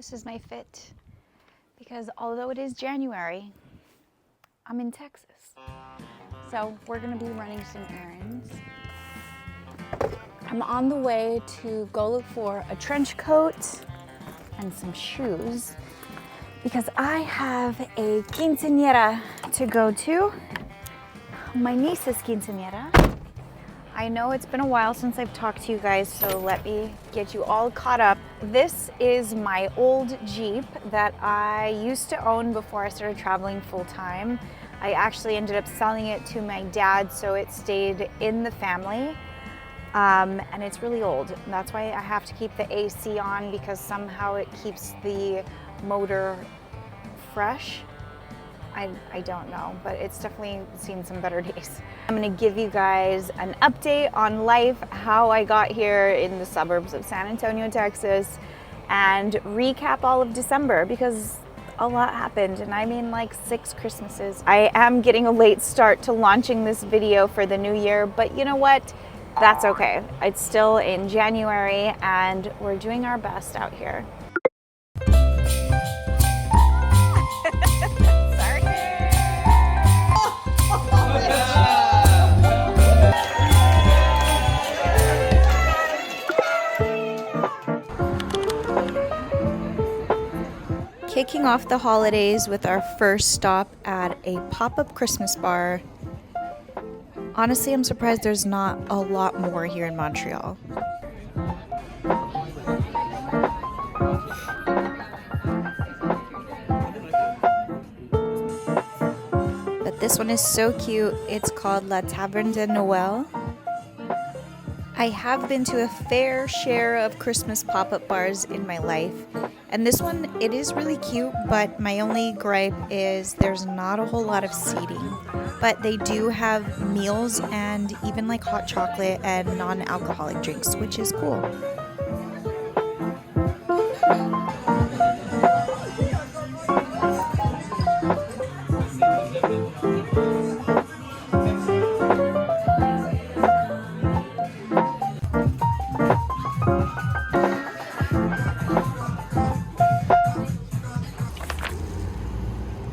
This is my fit because although it is January, I'm in Texas. So we're gonna be running some errands. I'm on the way to go look for a trench coat and some shoes because I have a quinceañera to go to. My niece's quinceañera. I know it's been a while since I've talked to you guys, so let me get you all caught up. This is my old Jeep that I used to own before I started traveling full time. I actually ended up selling it to my dad, so it stayed in the family. And it's really old. And that's why I have to keep the AC on, because somehow it keeps the motor fresh. I don't know, but it's definitely seen some better days. I'm gonna give you guys an update on life, how I got here in the suburbs of San Antonio, Texas, and recap all of December because a lot happened, and I mean like 6 Christmases. I am getting a late start to launching this video for the new year, but you know what? That's okay. It's still in January and we're doing our best out here. Kicking off the holidays with our first stop at a pop-up Christmas bar. Honestly, I'm surprised there's not a lot more here in Montreal. But this one is so cute. It's called La Taverne de Noël. I have been to a fair share of Christmas pop-up bars in my life, and this one, it is really cute, but my only gripe is there's not a whole lot of seating. But they do have meals and even like hot chocolate and non-alcoholic drinks, which is cool.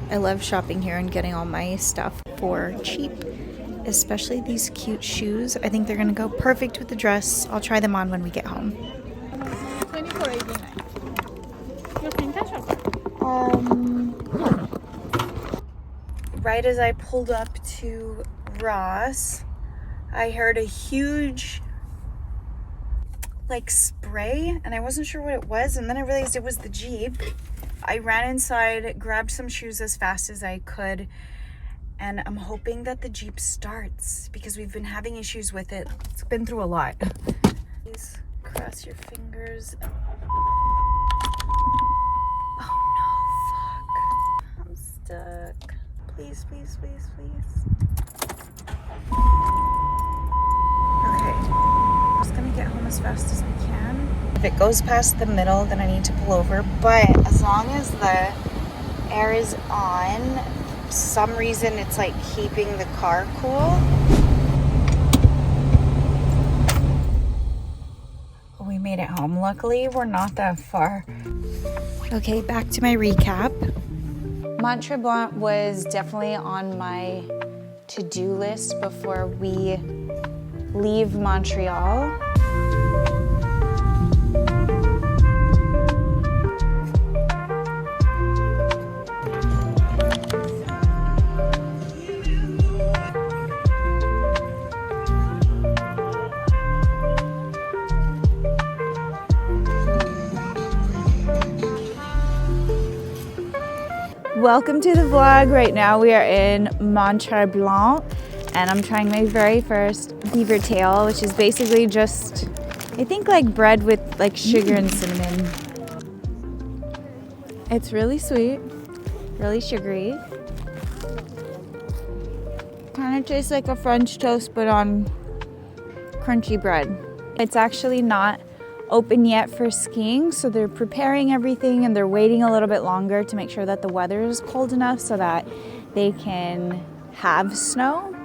I love shopping here and getting all my stuff for cheap, especially these cute shoes. I think they're gonna go perfect with the dress. I'll try them on when we get home. Right as I pulled up to Ross, I heard a huge like spray, and I wasn't sure what it was, and then I realized it was the Jeep. I ran inside, grabbed some shoes as fast as I could, and I'm hoping that the Jeep starts because we've been having issues with it. It's been through a lot. Please cross your fingers. Oh no, fuck. I'm stuck. Please, please, please, please. Okay, I'm just gonna get home as fast as we can. If it goes past the middle, then I need to pull over, but as long as the air is on, for some reason it's like keeping the car cool. We made it home. Luckily, we're not that far. Okay, back to my recap. Montreal was definitely on my to-do list before we leave Montreal. Welcome to the vlog. Right now we are in Montreal and I'm trying my very first beaver tail, which is basically just, I think, like bread with like sugar and cinnamon. It's really sweet, really sugary. Kind of tastes like a French toast but on crunchy bread. It's actually not open yet for skiing, so they're preparing everything and they're waiting a little bit longer to make sure that the weather is cold enough so that they can have snow.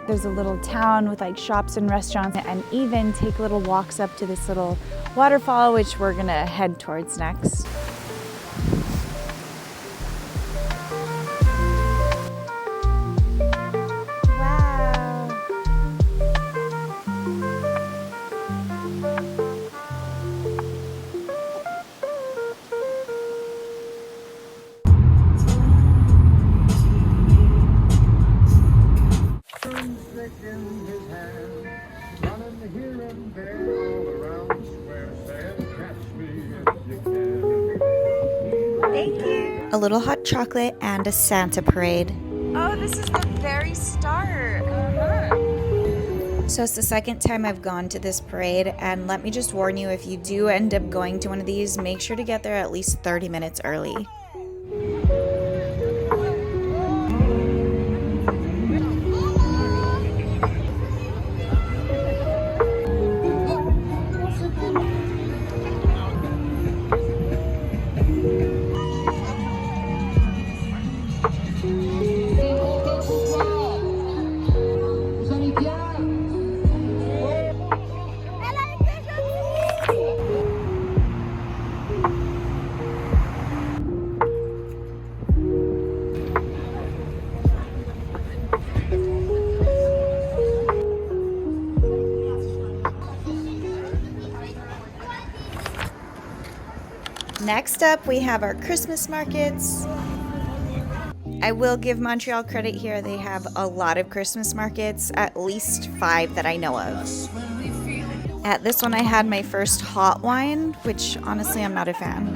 There's a little town with like shops and restaurants, and even take little walks up to this little waterfall, which we're gonna head towards next. a little hot chocolate, and a Santa parade. Oh, this is the very start. So it's the second time I've gone to this parade, and let me just warn you, if you do end up going to one of these, make sure to get there at least 30 minutes early. Next up, we have our Christmas markets. I will give Montreal credit here. They have a lot of Christmas markets, at least 5 that I know of. At this one, I had my first hot wine, which honestly, I'm not a fan.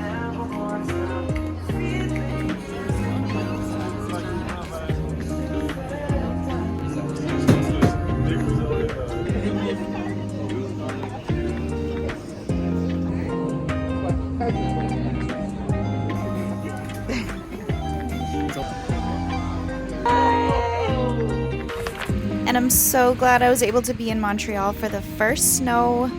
And I'm so glad I was able to be in Montreal for the first snow.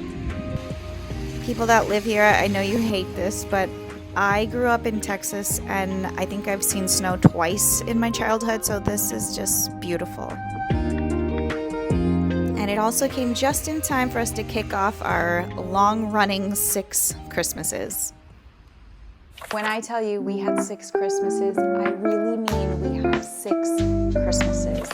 People that live here, I know you hate this, but I grew up in Texas and I think I've seen snow twice in my childhood, so this is just beautiful. And it also came just in time for us to kick off our long-running 6 Christmases. When I tell you we had 6 Christmases, I really mean we have 6 Christmases.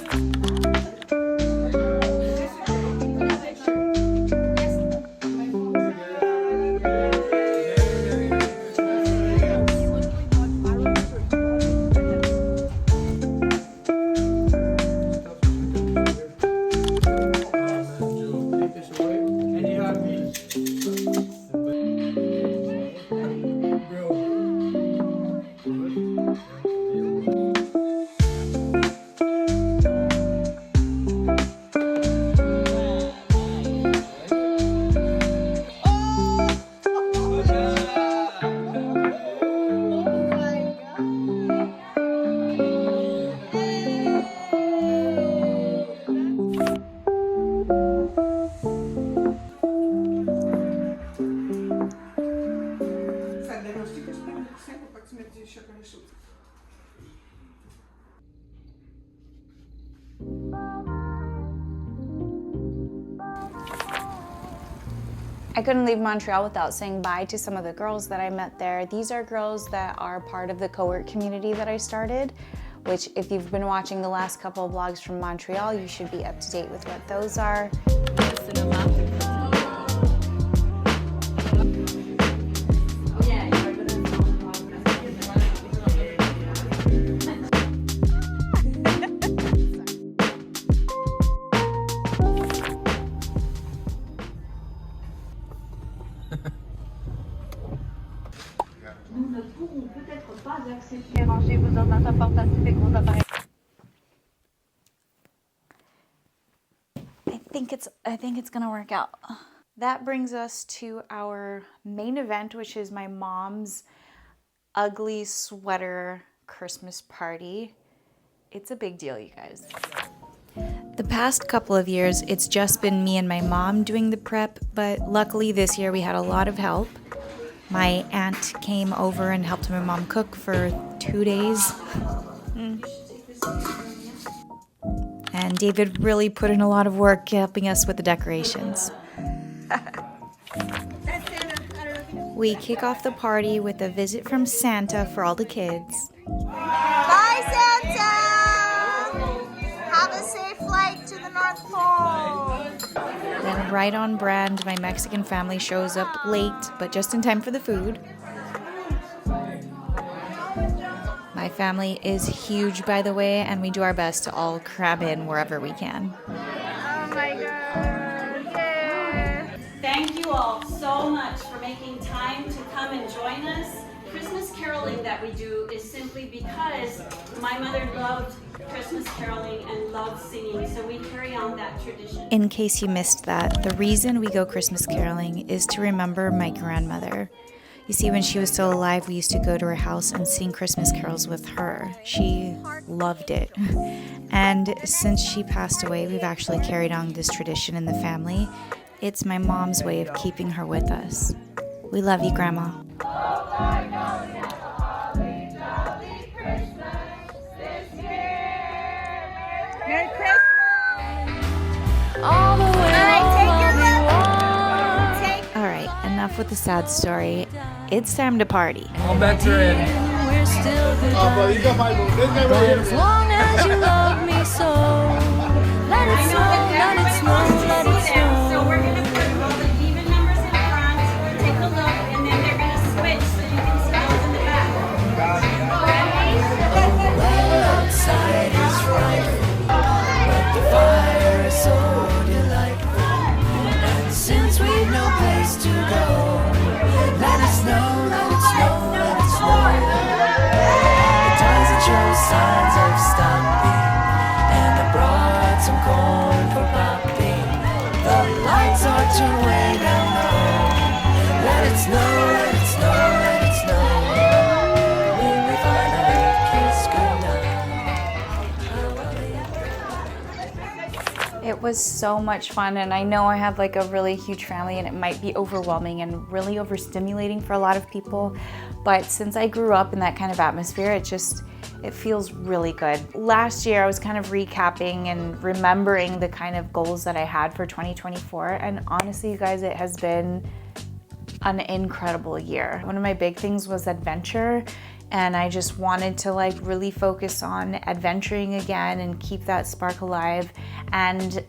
I couldn't leave Montreal without saying bye to some of the girls that I met there. These are girls that are part of the co-work community that I started, which if you've been watching the last couple of vlogs from Montreal, you should be up to date with what those are. I think it's gonna work out. That brings us to our main event, which is my mom's ugly sweater Christmas party. It's a big deal, you guys. The past couple of years, it's just been me and my mom doing the prep, but luckily this year we had a lot of help. My aunt came over and helped my mom cook for 2 days. And David really put in a lot of work helping us with the decorations. We kick off the party with a visit from Santa for all the kids. Bye, Santa! Have a safe flight to the North Pole! Then right on brand, my Mexican family shows up late, but just in time for the food. My family is huge, by the way, and we do our best to all cram in wherever we can. Oh my god! Yeah. Thank you all so much for making time to come and join us Christmas caroling that we do is simply because my mother loved Christmas caroling and loved singing, so we carry on that tradition. In case you missed that, the reason we go Christmas caroling is to remember my grandmother. You see, when she was still alive, we used to go to her house and sing Christmas carols with her. She loved it. And since she passed away, we've actually carried on this tradition in the family. It's my mom's way of keeping her with us. We love you, Grandma. Merry Christmas! All the way All right, enough with the sad story. It's time to party. All bets are in. we're still good. But as long as you love me so, let it snow, let it snow, let it snow. So we're going to put all the even numbers in front, take a look, and then they're going to switch so you can see those in the back. Outside is frightful, but the fire is so delightful. And since we've no place to go, let it snow, let it snow, let it snow. It doesn't show signs of stopping, and I brought some corn for popping. The lights are turned way down low. Let it snow, let it snow, let it snow. When we finally kiss goodnight. It was so much fun, and I know I have like a really huge family and it might be overwhelming and really overstimulating for a lot of people, but since I grew up in that kind of atmosphere, it feels really good. Last year I was kind of recapping and remembering the kind of goals that I had for 2024, and honestly, you guys, it has been an incredible year. One of my big things was adventure, and I just wanted to like really focus on adventuring again and keep that spark alive. And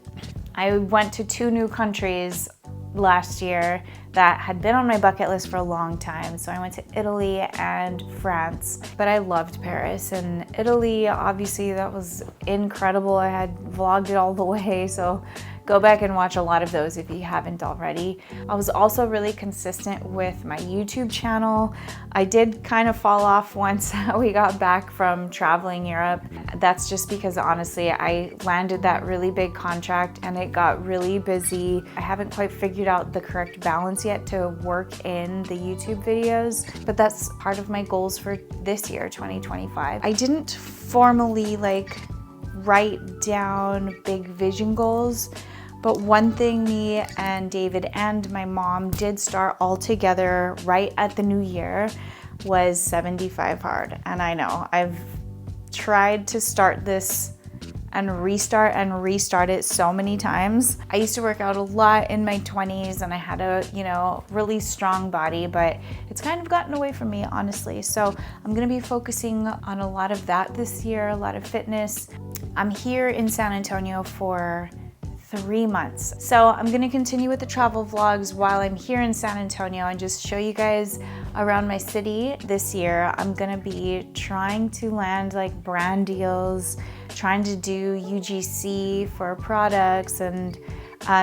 I went to 2 new countries last year that had been on my bucket list for a long time. So I went to Italy and France, but I loved Paris and Italy. Obviously that was incredible. I had vlogged it all the way, so go back and watch a lot of those if you haven't already. I was also really consistent with my YouTube channel. I did kind of fall off once we got back from traveling Europe. That's just because honestly, I landed that really big contract and it got really busy. I haven't quite figured out the correct balance yet to work in the YouTube videos, but that's part of my goals for this year, 2025. I didn't formally like write down big vision goals, but one thing me and David and my mom did start all together right at the new year was 75 hard. And I know I've tried to start this and restart it so many times. I used to work out a lot in my 20s and I had a, really strong body, but it's kind of gotten away from me, honestly. So I'm gonna be focusing on a lot of that this year, a lot of fitness. I'm here in San Antonio for 3 months. So I'm gonna continue with the travel vlogs while I'm here in San Antonio and just show you guys around my city. This year, I'm gonna be trying to land like brand deals, trying to do UGC for products, and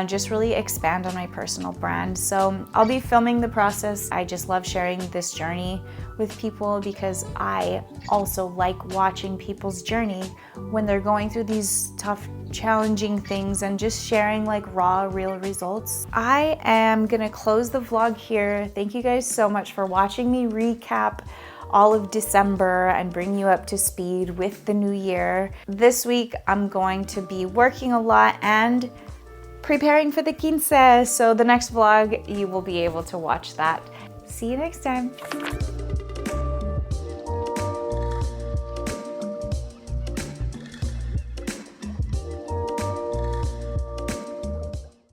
just really expand on my personal brand. So I'll be filming the process. I just love sharing this journey with people because I also like watching people's journey when they're going through these tough, challenging things and just sharing like raw, real results. I am gonna close the vlog here. Thank you guys so much for watching me recap all of December and bring you up to speed with the new year. This week, I'm going to be working a lot and preparing for the 𝐤𝐴, so the next vlog, you will be able to watch that. See you next time.